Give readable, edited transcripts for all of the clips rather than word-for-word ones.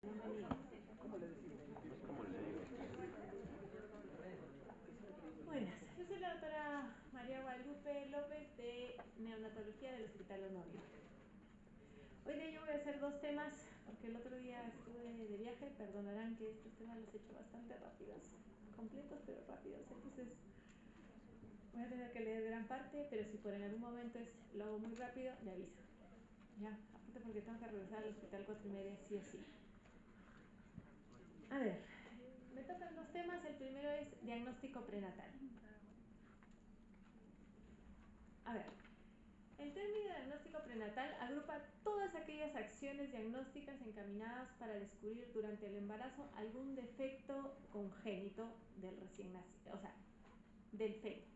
¿Cómo le decimos? Pues como le digo. Buenas, yo soy la doctora María Guadalupe López de Neonatología del Hospital Honorio. Hoy día yo voy a hacer dos temas porque el otro día estuve de viaje, perdonarán que estos temas los he hecho bastante rápidos, completos pero rápidos, entonces voy a tener que leer gran parte, pero si por en algún momento lo hago muy rápido, me aviso. Ya, aparte porque tengo que regresar al hospital 4:30, sí o sí. A ver, me tocan dos temas, el primero es diagnóstico prenatal. A ver, el término diagnóstico prenatal agrupa todas aquellas acciones diagnósticas encaminadas para descubrir durante el embarazo algún defecto congénito del recién nacido, o sea, del feto.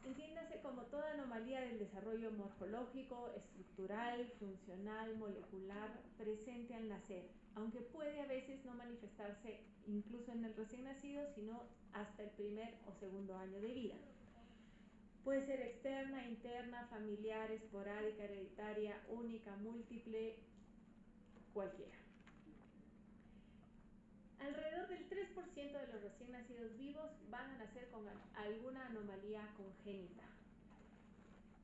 Entiéndase como toda anomalía del desarrollo morfológico, estructural, funcional, molecular presente al nacer, aunque puede a veces no manifestarse incluso en el recién nacido, sino hasta el primer o segundo año de vida. Puede ser externa, interna, familiar, esporádica, hereditaria, única, múltiple, cualquiera. Alrededor del 3% de los recién nacidos vivos van a nacer con alguna anomalía congénita.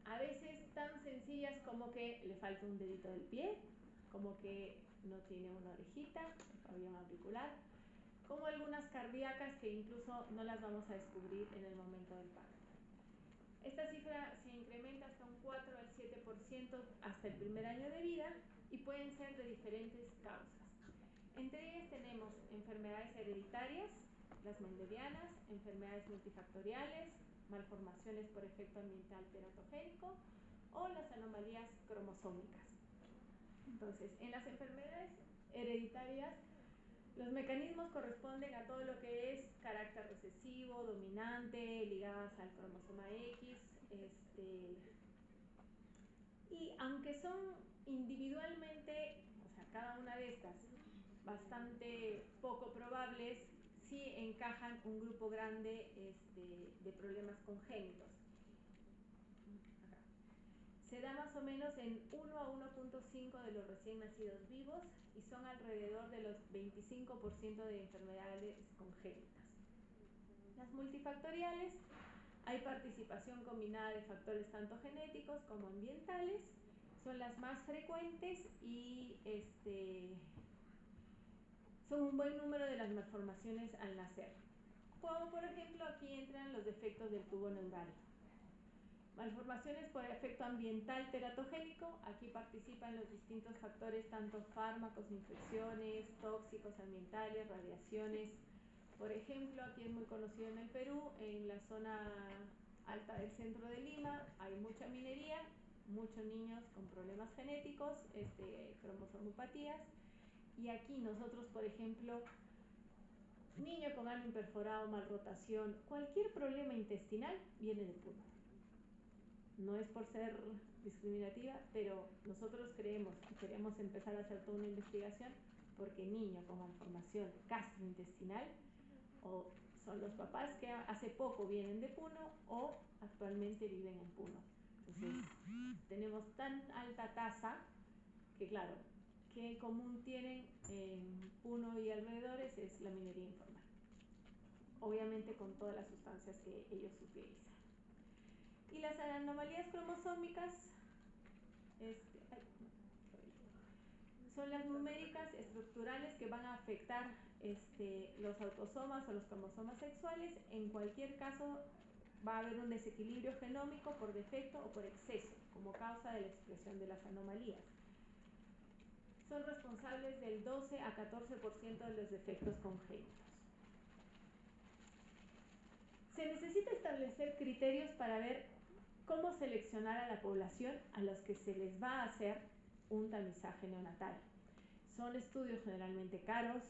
A veces tan sencillas como que le falta un dedito del pie, como que no tiene una orejita, el pabellón auricular, como algunas cardíacas que incluso no las vamos a descubrir en el momento del parto. Esta cifra se incrementa hasta un 4 al 7% hasta el primer año de vida y pueden ser de diferentes causas. Entre ellas tenemos enfermedades hereditarias, las mendelianas, enfermedades multifactoriales, malformaciones por efecto ambiental teratogénico o las anomalías cromosómicas. Entonces, en las enfermedades hereditarias, los mecanismos corresponden a todo lo que es carácter recesivo, dominante, ligadas al cromosoma X, y aunque son individualmente, o sea, cada una de estas, bastante poco probables, sí encajan un grupo grande de problemas congénitos. Acá. Se da más o menos en 1 a 1.5 de los recién nacidos vivos y son alrededor de los 25% de enfermedades congénitas. Las multifactoriales, hay participación combinada de factores tanto genéticos como ambientales, son las más frecuentes y son un buen número de las malformaciones al nacer. Como por ejemplo aquí entran los defectos del tubo neural. Malformaciones por efecto ambiental teratogénico, aquí participan los distintos factores, tanto fármacos, infecciones, tóxicos ambientales, radiaciones. Por ejemplo, aquí es muy conocido en el Perú, en la zona alta del centro de Lima, hay mucha minería, muchos niños con problemas genéticos, cromosomopatías, y aquí nosotros, por ejemplo, niño con ano imperforado, malrotación, cualquier problema intestinal viene de Puno. No es por ser discriminativa, pero nosotros creemos y queremos empezar a hacer toda una investigación porque niño con malformación gastrointestinal o son los papás que hace poco vienen de Puno o actualmente viven en Puno. Entonces, tenemos tan alta tasa que, claro, que en común tienen en Puno y alrededores es la minería informal. Obviamente con todas las sustancias que ellos utilizan. Y las anomalías cromosómicas son las numéricas estructurales que van a afectar los autosomas o los cromosomas sexuales. En cualquier caso va a haber un desequilibrio genómico por defecto o por exceso como causa de la expresión de las anomalías. Son responsables del 12 a 14% de los defectos congénitos. Se necesita establecer criterios para ver cómo seleccionar a la población a los que se les va a hacer un tamizaje neonatal. Son estudios generalmente caros,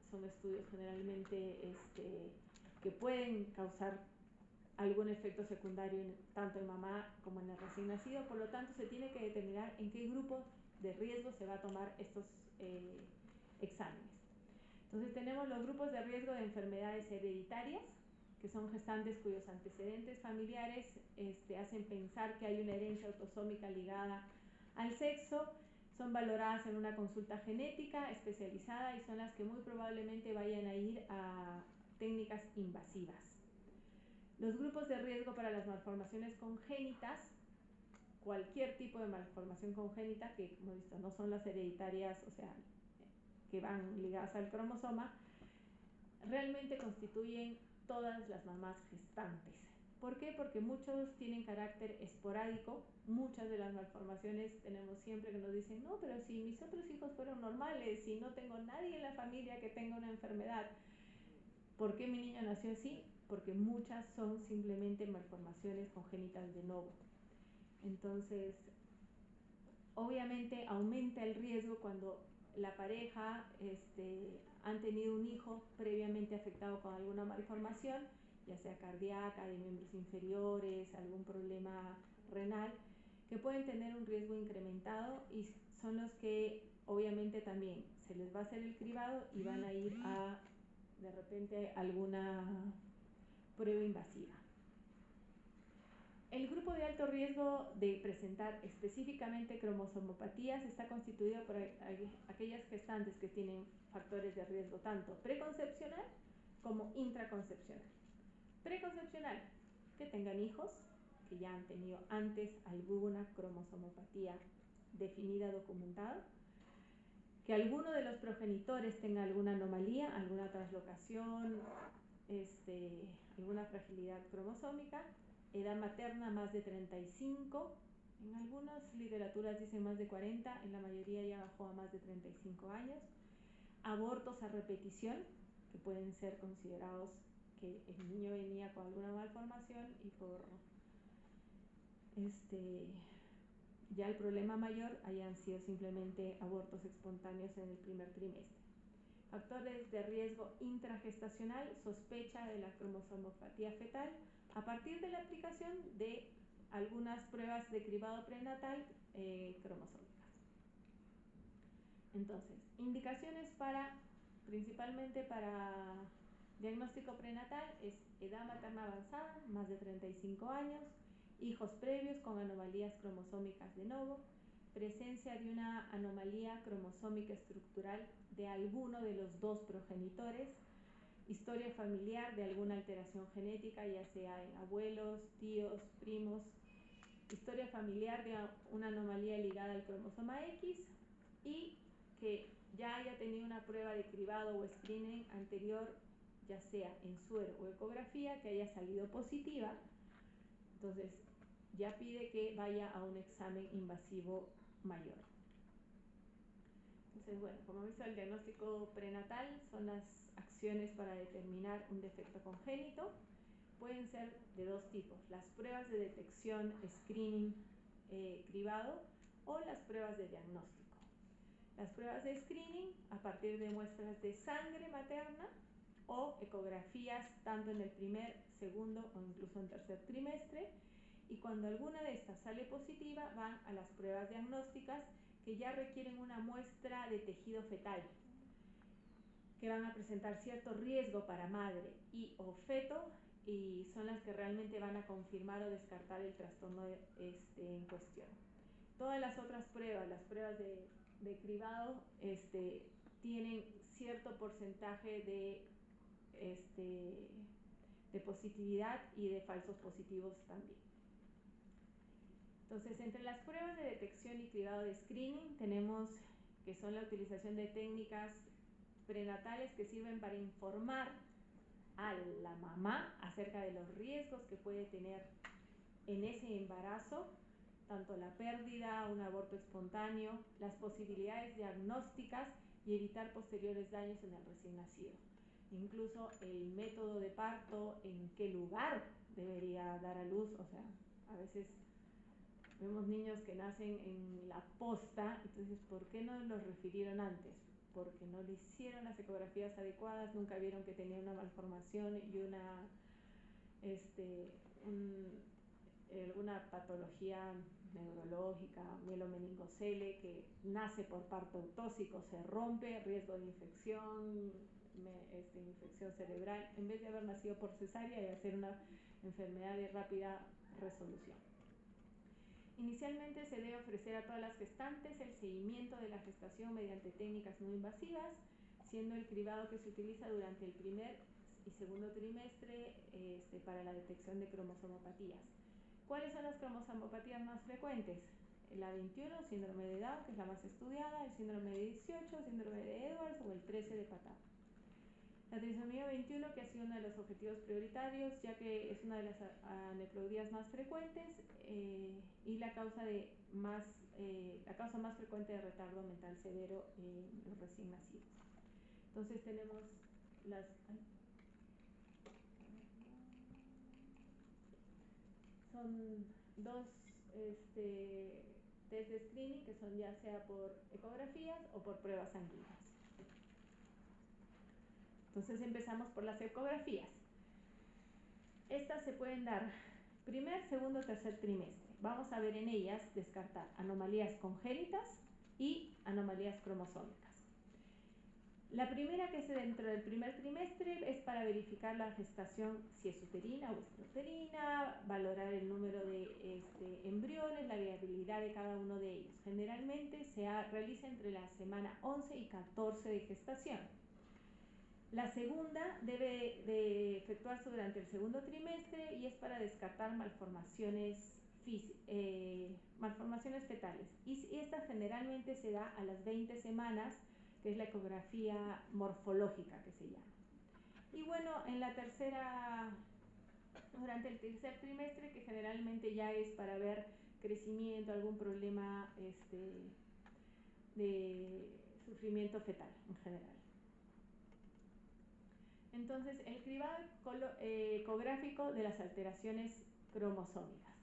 son estudios generalmente que pueden causar algún efecto secundario tanto en mamá como en el recién nacido, por lo tanto se tiene que determinar en qué grupo de riesgo se va a tomar estos exámenes. Entonces tenemos los grupos de riesgo de enfermedades hereditarias, que son gestantes cuyos antecedentes familiares hacen pensar que hay una herencia autosómica ligada al sexo. son valoradas en una consulta genética especializada y son las que muy probablemente vayan a ir a técnicas invasivas. Los grupos de riesgo para las malformaciones congénitas, cualquier tipo de malformación congénita, que como he visto no son las hereditarias, o sea, que van ligadas al cromosoma, realmente constituyen todas las mamás gestantes. ¿Por qué? Porque muchos tienen carácter esporádico. Muchas de las malformaciones tenemos siempre que nos dicen, no, pero si mis otros hijos fueron normales, si no tengo nadie en la familia que tenga una enfermedad, ¿por qué mi niño nació así? Porque muchas son simplemente malformaciones congénitas de novo. Entonces, obviamente aumenta el riesgo cuando la pareja han tenido un hijo previamente afectado con alguna malformación, ya sea cardíaca, de miembros inferiores, algún problema renal, que pueden tener un riesgo incrementado y son los que obviamente también se les va a hacer el cribado y van a ir a de repente alguna prueba invasiva. El grupo de alto riesgo de presentar específicamente cromosomopatías está constituido por aquellas gestantes que tienen factores de riesgo tanto preconcepcional como intraconcepcional. Preconcepcional, que tengan hijos, que ya han tenido antes alguna cromosomopatía definida, documentada, que alguno de los progenitores tenga alguna anomalía, alguna translocación, alguna fragilidad cromosómica, edad materna más de 35, en algunas literaturas dicen más de 40, en la mayoría ya bajó a más de 35 años, abortos a repetición, que pueden ser considerados que el niño venía con alguna malformación y por ya el problema mayor hayan sido simplemente abortos espontáneos en el primer trimestre. Factores de riesgo intragestacional, sospecha de la cromosomopatía fetal a partir de la aplicación de algunas pruebas de cribado prenatal cromosómicas. Entonces, indicaciones principalmente para diagnóstico prenatal es edad materna avanzada, más de 35 años, hijos previos con anomalías cromosómicas de novo, presencia de una anomalía cromosómica estructural de alguno de los dos progenitores, historia familiar de alguna alteración genética, ya sea en abuelos, tíos, primos, historia familiar de una anomalía ligada al cromosoma X y que ya haya tenido una prueba de cribado o screening anterior, ya sea en suero o ecografía, que haya salido positiva. Entonces, ya pide que vaya a un examen invasivo mayor. Entonces, bueno, como hemos visto, el diagnóstico prenatal son las acciones para determinar un defecto congénito. Pueden ser de dos tipos: las pruebas de detección, screening, cribado, o las pruebas de diagnóstico. Las pruebas de screening a partir de muestras de sangre materna o ecografías tanto en el primer, segundo o incluso en tercer trimestre, y cuando alguna de estas sale positiva van a las pruebas diagnósticas que ya requieren una muestra de tejido fetal, que van a presentar cierto riesgo para madre y o feto y son las que realmente van a confirmar o descartar el trastorno en cuestión. Todas las otras pruebas, las pruebas de cribado, tienen cierto porcentaje de positividad y de falsos positivos también. Entonces, entre las pruebas de detección y cribado de screening tenemos que son la utilización de técnicas prenatales que sirven para informar a la mamá acerca de los riesgos que puede tener en ese embarazo, tanto la pérdida, un aborto espontáneo, las posibilidades diagnósticas y evitar posteriores daños en el recién nacido. Incluso el método de parto, en qué lugar debería dar a luz, o sea, a veces vemos niños que nacen en la posta, entonces, ¿por qué no los refirieron antes? Porque no le hicieron las ecografías adecuadas, nunca vieron que tenía una malformación y alguna patología neurológica, mielomeningocele, que nace por parto autóxico, se rompe, riesgo de infección, infección cerebral, en vez de haber nacido por cesárea y hacer una enfermedad de rápida resolución. Inicialmente se debe ofrecer a todas las gestantes el seguimiento de la gestación mediante técnicas no invasivas, siendo el cribado que se utiliza durante el primer y segundo trimestre para la detección de cromosomopatías. ¿Cuáles son las cromosomopatías más frecuentes? La 21, síndrome de Down, que es la más estudiada, el síndrome de 18, síndrome de Edwards o el 13 de Patau. La trisomía 21, que ha sido uno de los objetivos prioritarios, ya que es una de las aneuploidías más frecuentes y la causa más frecuente de retardo mental severo en los recién nacidos. Entonces tenemos son dos test de screening que son ya sea por ecografías o por pruebas sanguíneas. Entonces empezamos por las ecografías. Estas se pueden dar primer, segundo, tercer trimestre. Vamos a ver en ellas descartar anomalías congénitas y anomalías cromosómicas. La primera, que es dentro del primer trimestre, es para verificar la gestación, si es uterina o extrauterina, valorar el número de embriones, la viabilidad de cada uno de ellos. Generalmente se realiza entre la semana 11 y 14 de gestación. La segunda debe de efectuarse durante el segundo trimestre y es para descartar malformaciones fetales. Y esta generalmente se da a las 20 semanas, que es la ecografía morfológica que se llama. Y bueno, durante el tercer trimestre, que generalmente ya es para ver crecimiento, algún problema de sufrimiento fetal en general. Entonces, el cribado ecográfico de las alteraciones cromosómicas.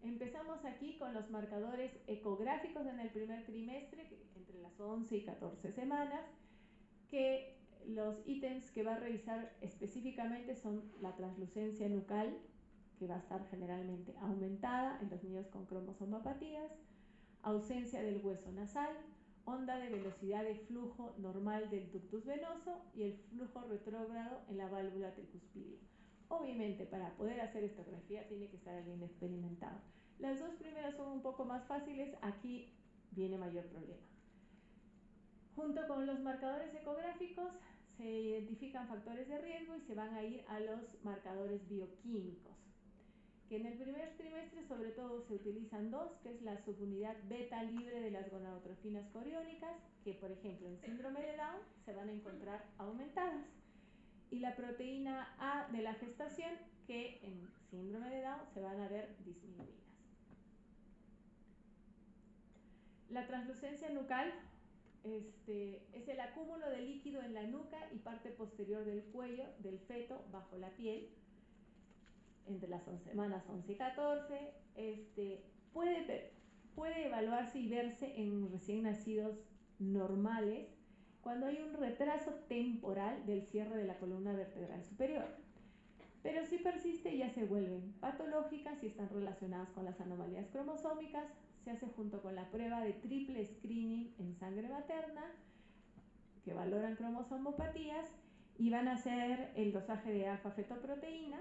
Empezamos aquí con los marcadores ecográficos en el primer trimestre, entre las 11 y 14 semanas, que los ítems que va a revisar específicamente son la translucencia nucal, que va a estar generalmente aumentada en los niños con cromosomopatías, ausencia del hueso nasal, onda de velocidad de flujo normal del ductus venoso y el flujo retrógrado en la válvula tricuspidia. Obviamente, para poder hacer esta ecografía tiene que estar alguien experimentado. Las dos primeras son un poco más fáciles, aquí viene mayor problema. Junto con los marcadores ecográficos se identifican factores de riesgo y se van a ir a los marcadores bioquímicos, que en el primer trimestre sobre todo se utilizan dos, que es la subunidad beta libre de las gonadotrofinas coriónicas, que por ejemplo en síndrome de Down se van a encontrar aumentadas, y la proteína A de la gestación, que en síndrome de Down se van a ver disminuidas. La translucencia nucal es el acúmulo de líquido en la nuca y parte posterior del cuello del feto bajo la piel entre las semanas 11 y 14. Puede evaluarse y verse en recién nacidos normales cuando hay un retraso temporal del cierre de la columna vertebral superior. Pero si persiste, ya se vuelven patológicas y están relacionadas con las anomalías cromosómicas. Se hace junto con la prueba de triple screening en sangre materna, que valoran cromosomopatías, y van a hacer el dosaje de alfa-fetoproteína,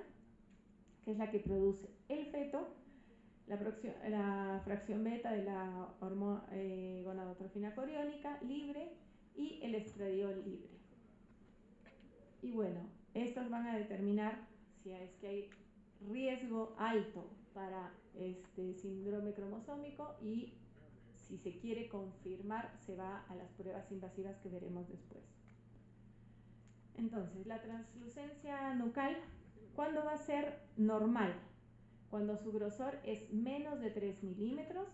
que es la que produce el feto, la fracción beta de la gonadotrofina coriónica libre y el estradiol libre. Y bueno, estos van a determinar si es que hay riesgo alto para síndrome cromosómico, y si se quiere confirmar se va a las pruebas invasivas que veremos después. Entonces, la translucencia nucal, ¿cuándo va a ser normal? Cuando su grosor es menos de 3 milímetros,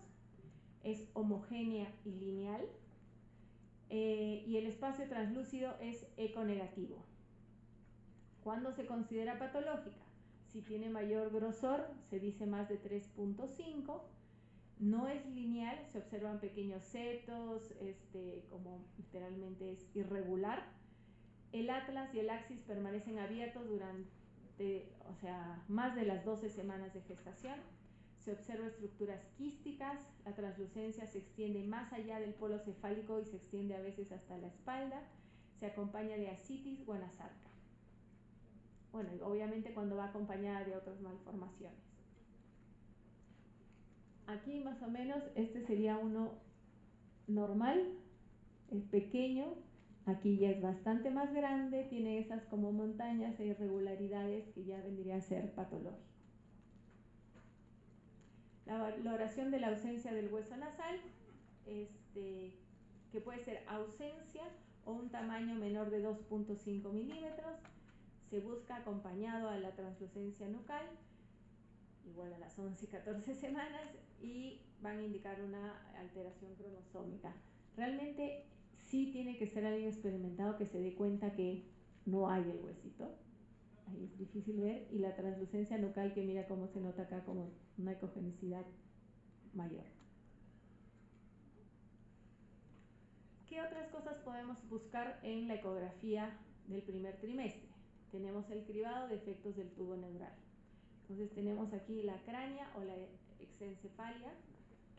es homogénea y lineal, y el espacio translúcido es econegativo. ¿Cuándo se considera patológica? Si tiene mayor grosor, se dice más de 3.5, no es lineal, se observan pequeños setos, como literalmente es irregular. El atlas y el axis permanecen abiertos durante, más de las 12 semanas de gestación. Se observan estructuras quísticas, la translucencia se extiende más allá del polo cefálico y se extiende a veces hasta la espalda. Se acompaña de ascitis o anasarca. Bueno, y obviamente cuando va acompañada de otras malformaciones. aquí más o menos este sería uno normal, es pequeño, aquí ya es bastante más grande, tiene esas como montañas e irregularidades que ya vendría a ser patológico. La valoración de la ausencia del hueso nasal, que puede ser ausencia o un tamaño menor de 2.5 milímetros, se busca acompañado a la translucencia nucal, igual a las 11 y 14 semanas, y van a indicar una alteración cromosómica. Realmente sí tiene que ser alguien experimentado que se dé cuenta que no hay el huesito, ahí es difícil ver, y la translucencia nucal, que mira cómo se nota acá como una ecogenicidad mayor. ¿Qué otras cosas podemos buscar en la ecografía del primer trimestre? Tenemos el cribado de efectos del tubo neural. Entonces tenemos aquí la cránea o la exencefalia,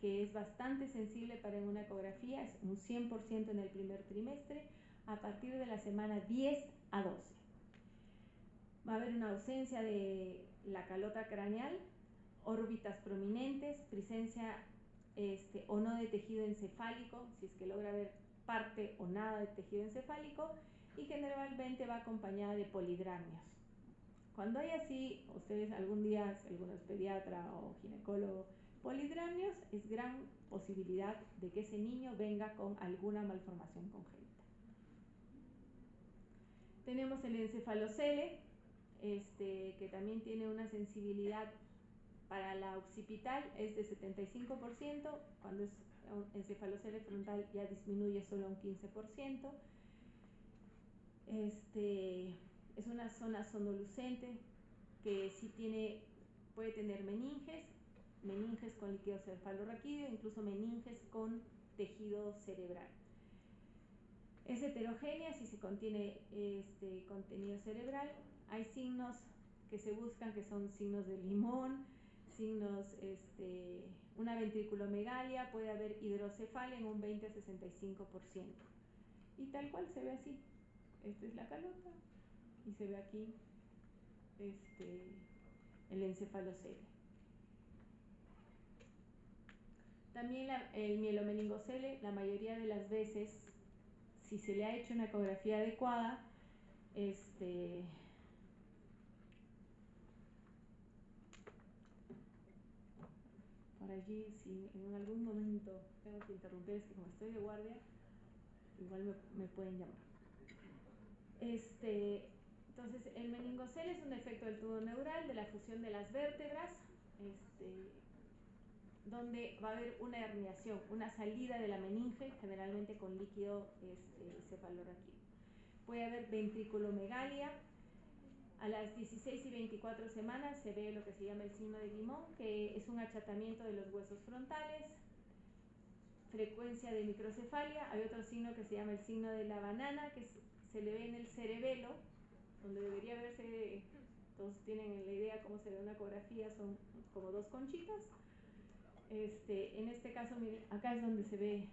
que es bastante sensible para una ecografía, es un 100% en el primer trimestre, a partir de la semana 10 a 12. Va a haber una ausencia de la calota craneal, órbitas prominentes, presencia o no de tejido encefálico, si es que logra ver parte o nada de tejido encefálico, y generalmente va acompañada de polidramios. Cuando hay así, ustedes algún día, si alguno es pediatra o ginecólogo, polidramios, es gran posibilidad de que ese niño venga con alguna malformación congénita. Tenemos el encefalocele, que también tiene una sensibilidad para la occipital, es de 75%, cuando es encefalocele frontal ya disminuye solo a un 15%. Es una zona sonolucente que sí puede tener meninges con líquido cefalorraquídeo, incluso meninges con tejido cerebral. Es heterogénea si se contiene contenido cerebral. Hay signos que se buscan, que son signos de limón, signos, una ventriculomegalia, puede haber hidrocefalia en un 20 a 65%. Y tal cual se ve así. Esta es la calota y se ve aquí el encefalocele. También el mielomeningocele, la mayoría de las veces, si se le ha hecho una ecografía adecuada, por allí, si en algún momento tengo que interrumpir, es que como estoy de guardia, igual me pueden llamar. Entonces, el meningocele es un efecto del tubo neural, de la fusión de las vértebras, donde va a haber una herniación, una salida de la meninge, generalmente con líquido cefalorraquídeo. Puede haber ventriculomegalia. A las 16 y 24 semanas se ve lo que se llama el signo de limón, que es un achatamiento de los huesos frontales, frecuencia de microcefalia. Hay otro signo que se llama el signo de la banana, que se le ve en el cerebelo, donde debería verse, todos tienen la idea cómo se ve una ecografía, son como dos conchitas. En este caso, miren, acá es donde se ve,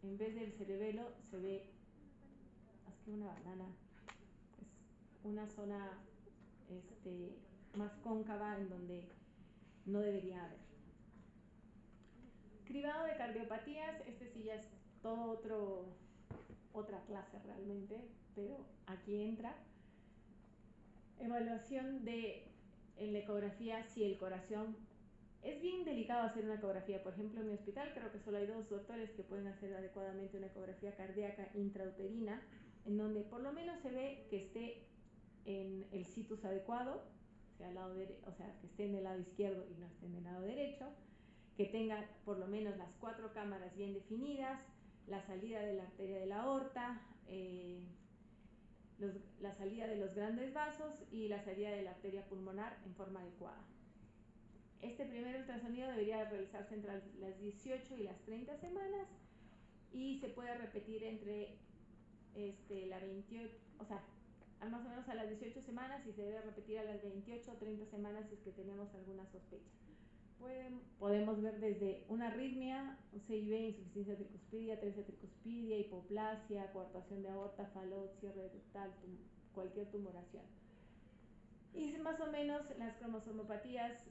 en vez del cerebelo, se ve más que una banana, es una zona más cóncava en donde no debería haber. Cribado de cardiopatías, sí ya es todo otra clase realmente, pero aquí entra. Evaluación en la ecografía si el corazón. Es bien delicado hacer una ecografía. Por ejemplo, en mi hospital creo que solo hay 2 doctores que pueden hacer adecuadamente una ecografía cardíaca intrauterina, en donde por lo menos se ve que esté en el situs adecuado, o sea, que esté en el lado izquierdo y no esté en el lado derecho, que tenga por lo menos las 4 cámaras bien definidas, la salida de la arteria de la aorta, la salida de los grandes vasos y la salida de la arteria pulmonar en forma adecuada. Este primer ultrasonido debería realizarse entre las 18 y las 30 semanas y se puede repetir entre la 28, o sea, más o menos a las 18 semanas, y se debe repetir a las 28 o 30 semanas si es que tenemos alguna sospecha. Podemos ver desde una arritmia, un CIB, insuficiencia tricuspidia, atresia tricuspidia, hipoplasia, coartación de aorta, falot, cierre rectal, cualquier tumoración. Y más o menos las cromosomopatías,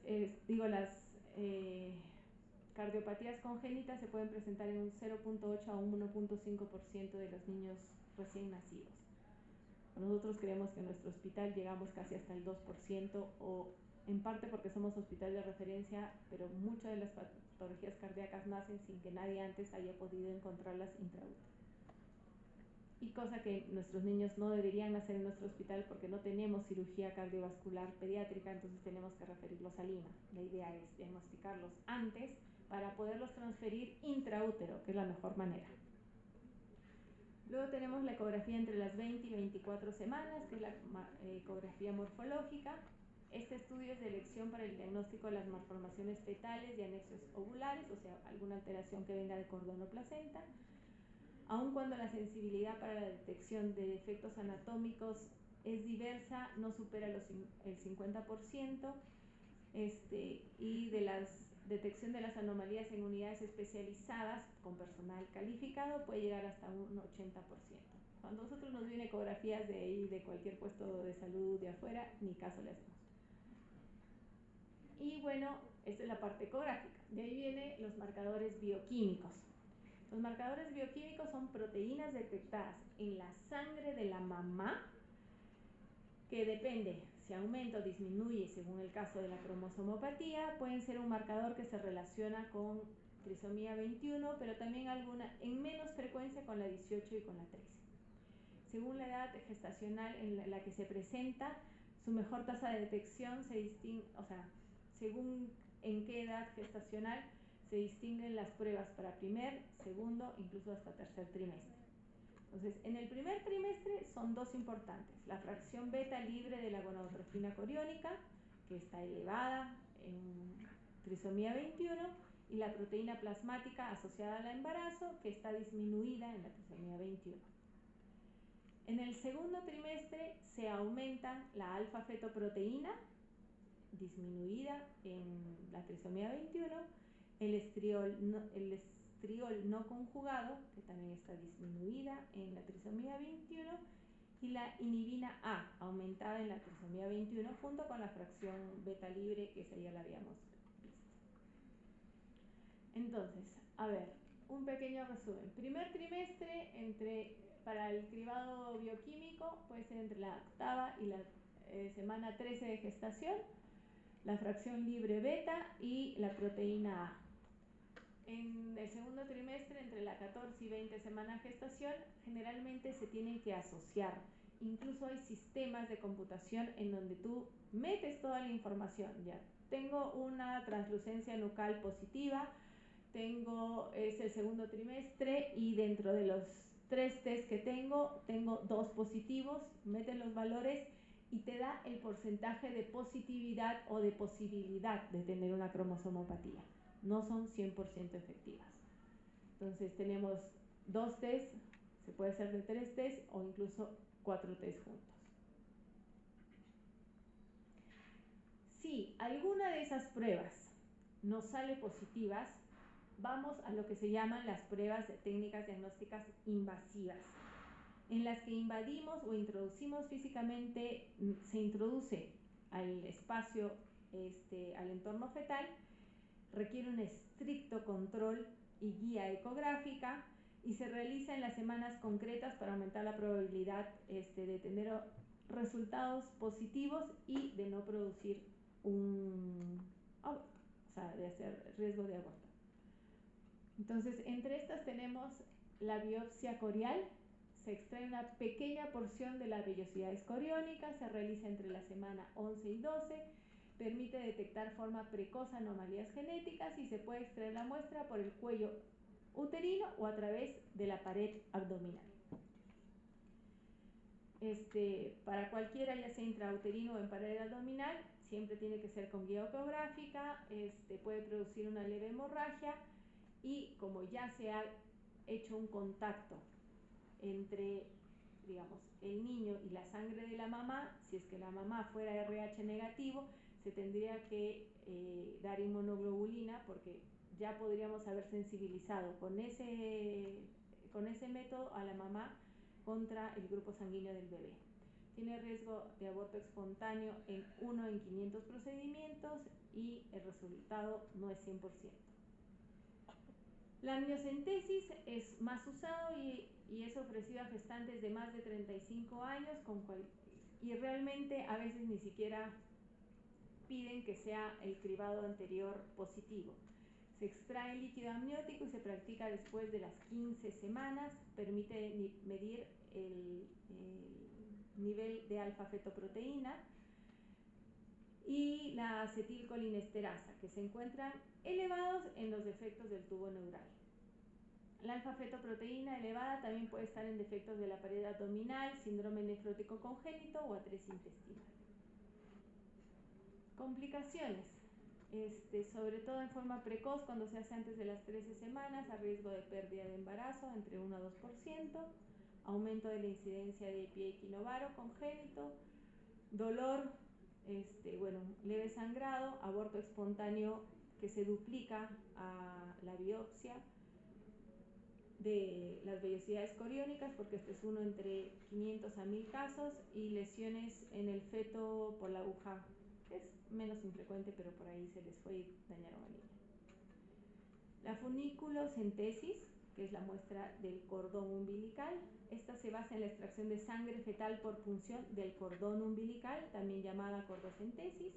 cardiopatías congénitas se pueden presentar en un 0.8 a un 1.5% de los niños recién nacidos. Nosotros creemos que en nuestro hospital llegamos casi hasta el 2%, o en parte porque somos hospital de referencia, pero muchas de las patologías cardíacas nacen sin que nadie antes haya podido encontrarlas intraútero. Y cosa que nuestros niños no deberían nacer en nuestro hospital porque no tenemos cirugía cardiovascular pediátrica, entonces tenemos que referirlos a Lima. La idea es diagnosticarlos antes para poderlos transferir intraútero, que es la mejor manera. Luego tenemos la ecografía entre las 20 y 24 semanas, que es la ecografía morfológica. Este estudio es de elección para el diagnóstico de las malformaciones fetales y anexos ovulares, o sea, alguna alteración que venga de cordón o placenta. Aun cuando la sensibilidad para la detección de defectos anatómicos es diversa, no supera el 50%, y de la detección de las anomalías en unidades especializadas con personal calificado puede llegar hasta un 80%. Cuando nosotros nos vienen ecografías de ahí, de cualquier puesto de salud de afuera, ni caso le hacemos. Y bueno, esta es la parte ecográfica. De ahí vienen los marcadores bioquímicos. Los marcadores bioquímicos son proteínas detectadas en la sangre de la mamá, que depende si aumenta o disminuye según el caso de la cromosomopatía. Pueden ser un marcador que se relaciona con trisomía 21, pero también alguna en menos frecuencia con la 18 y con la 13. Según la edad gestacional en la que se presenta, su mejor tasa de detección se distingue, o sea, según en qué edad gestacional se distinguen las pruebas para primer, segundo, incluso hasta tercer trimestre. Entonces, en el primer trimestre son dos importantes: la fracción beta libre de la gonadotrofina coriónica, que está elevada en trisomía 21, y la proteína plasmática asociada al embarazo, que está disminuida en la trisomía 21. En el segundo trimestre se aumentan la alfa-fetoproteína, disminuida en la trisomía 21, el estriol no conjugado, que también está disminuida en la trisomía 21, y la inhibina A, aumentada en la trisomía 21, junto con la fracción beta libre, que esa ya la habíamos visto. Entonces, a ver, un pequeño resumen. Primer trimestre, para el cribado bioquímico, puede ser entre la octava y la semana 13 de gestación, la fracción libre beta y la proteína A. En el segundo trimestre, entre la 14 y 20 semanas de gestación, generalmente se tienen que asociar. Incluso hay sistemas de computación en donde tú metes toda la información. Ya tengo una translucencia nucal positiva, es el segundo trimestre y dentro de los 3 test que tengo 2 positivos, metes los valores y te da el porcentaje de positividad o de posibilidad de tener una cromosomopatía. No son 100% efectivas. Entonces tenemos 2 test, se puede hacer de 3 test o incluso 4 test juntos. Si alguna de esas pruebas nos sale positivas, vamos a lo que se llaman las pruebas de técnicas diagnósticas invasivas, en las que invadimos o introducimos físicamente, se introduce al espacio, al entorno fetal, requiere un estricto control y guía ecográfica y se realiza en las semanas concretas para aumentar la probabilidad de tener resultados positivos y de no producir de hacer riesgo de aborto. Entonces, entre estas tenemos la biopsia corial. Se extrae una pequeña porción de la vellosidad coriónica, se realiza entre la semana 11 y 12, permite detectar forma precoz anomalías genéticas y se puede extraer la muestra por el cuello uterino o a través de la pared abdominal. Para cualquiera, ya sea intrauterino o en pared abdominal, siempre tiene que ser con guía ecográfica, puede producir una leve hemorragia y como ya se ha hecho un contacto entre, digamos, el niño y la sangre de la mamá, si es que la mamá fuera RH negativo, se tendría que dar inmunoglobulina, porque ya podríamos haber sensibilizado con ese método a la mamá contra el grupo sanguíneo del bebé. Tiene riesgo de aborto espontáneo en 1 en 500 procedimientos y el resultado no es 100%. La amniocentesis es más usado y es ofrecido a gestantes de más de 35 años y realmente a veces ni siquiera piden que sea el cribado anterior positivo. Se extrae líquido amniótico y se practica después de las 15 semanas. Permite medir el nivel de alfa-fetoproteína y la acetilcolinesterasa, que se encuentran elevados en los defectos del tubo neural. La alfa-fetoproteína elevada también puede estar en defectos de la pared abdominal, síndrome nefrótico congénito o atresia intestinal. Complicaciones, sobre todo en forma precoz cuando se hace antes de las 13 semanas, a riesgo de pérdida de embarazo entre 1 a 2%, aumento de la incidencia de pie equinovaro congénito, dolor, leve sangrado, aborto espontáneo que se duplica a la biopsia de las vellosidades coriónicas, porque este es uno entre 500 a 1000 casos, y lesiones en el feto por la aguja, que es menos infrecuente, pero por ahí se les fue y dañaron al niño. La funiculocentesis, que es la muestra del cordón umbilical, esta se basa en la extracción de sangre fetal por punción del cordón umbilical, también llamada cordocentesis.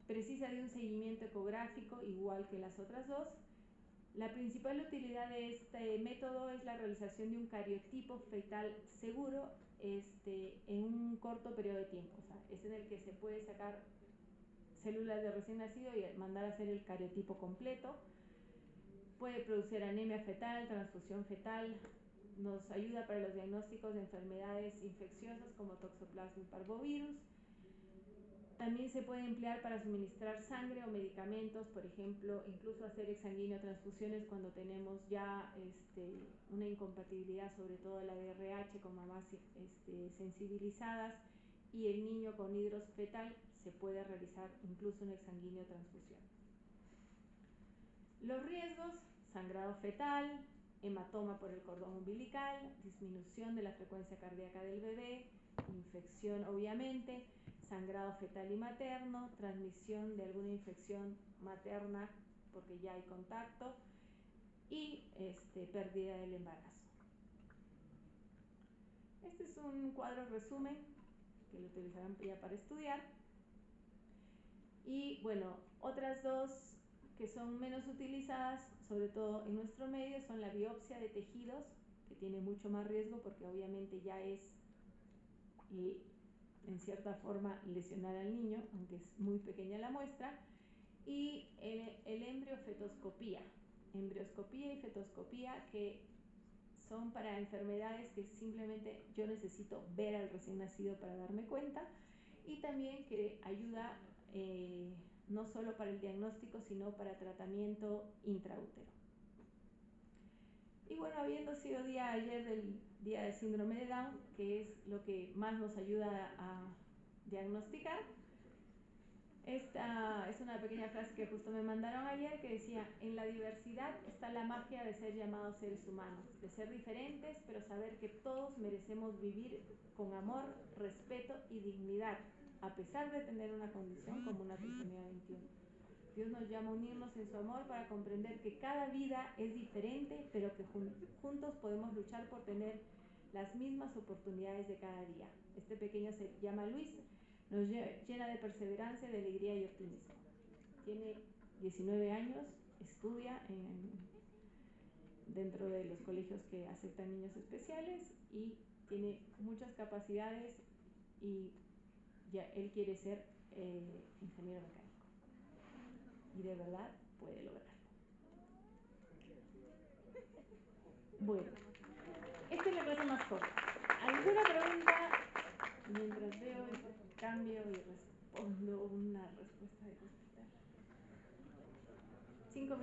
Precisa de un seguimiento ecográfico igual que las otras dos. La principal utilidad de este método es la realización de un cariotipo fetal seguro en un corto periodo de tiempo. O sea, es en el que se puede sacar células de recién nacido y mandar a hacer el cariotipo completo. Puede producir anemia fetal, transfusión fetal. Nos ayuda para los diagnósticos de enfermedades infecciosas como Toxoplasma parvovirus. También se puede emplear para suministrar sangre o medicamentos, por ejemplo, incluso hacer exsanguíneo transfusiones cuando tenemos ya una incompatibilidad, sobre todo la DRH con mamás sensibilizadas y el niño con hidros fetal, se puede realizar incluso una exsanguíneo transfusión. Los riesgos: sangrado fetal, hematoma por el cordón umbilical, disminución de la frecuencia cardíaca del bebé, infección obviamente, sangrado fetal y materno, transmisión de alguna infección materna porque ya hay contacto y pérdida del embarazo. Este es un cuadro resumen que lo utilizarán ya para estudiar. Y bueno, otras dos que son menos utilizadas, sobre todo en nuestro medio, son la biopsia de tejidos, que tiene mucho más riesgo porque obviamente ya es en cierta forma lesionar al niño, aunque es muy pequeña la muestra, y el embriofetoscopía y fetoscopía, que son para enfermedades que simplemente yo necesito ver al recién nacido para darme cuenta, y también que ayuda no solo para el diagnóstico, sino para tratamiento intraútero. Y bueno, habiendo sido día ayer del día del síndrome de Down, que es lo que más nos ayuda a diagnosticar, esta es una pequeña frase que justo me mandaron ayer, que decía: en la diversidad está la magia de ser llamados seres humanos, de ser diferentes, pero saber que todos merecemos vivir con amor, respeto y dignidad, a pesar de tener una condición como una trisomía 21. Dios nos llama a unirnos en su amor para comprender que cada vida es diferente, pero que juntos podemos luchar por tener las mismas oportunidades de cada día. Este pequeño se llama Luis, nos llena de perseverancia, de alegría y optimismo. Tiene 19 años, estudia dentro de los colegios que aceptan niños especiales y tiene muchas capacidades y ya él quiere ser ingeniero mecánico. Y de verdad puede lograrlo. Bueno, esta es la clase más corta. ¿Alguna pregunta mientras veo el cambio y respondo una respuesta de hospital? 5 minutos.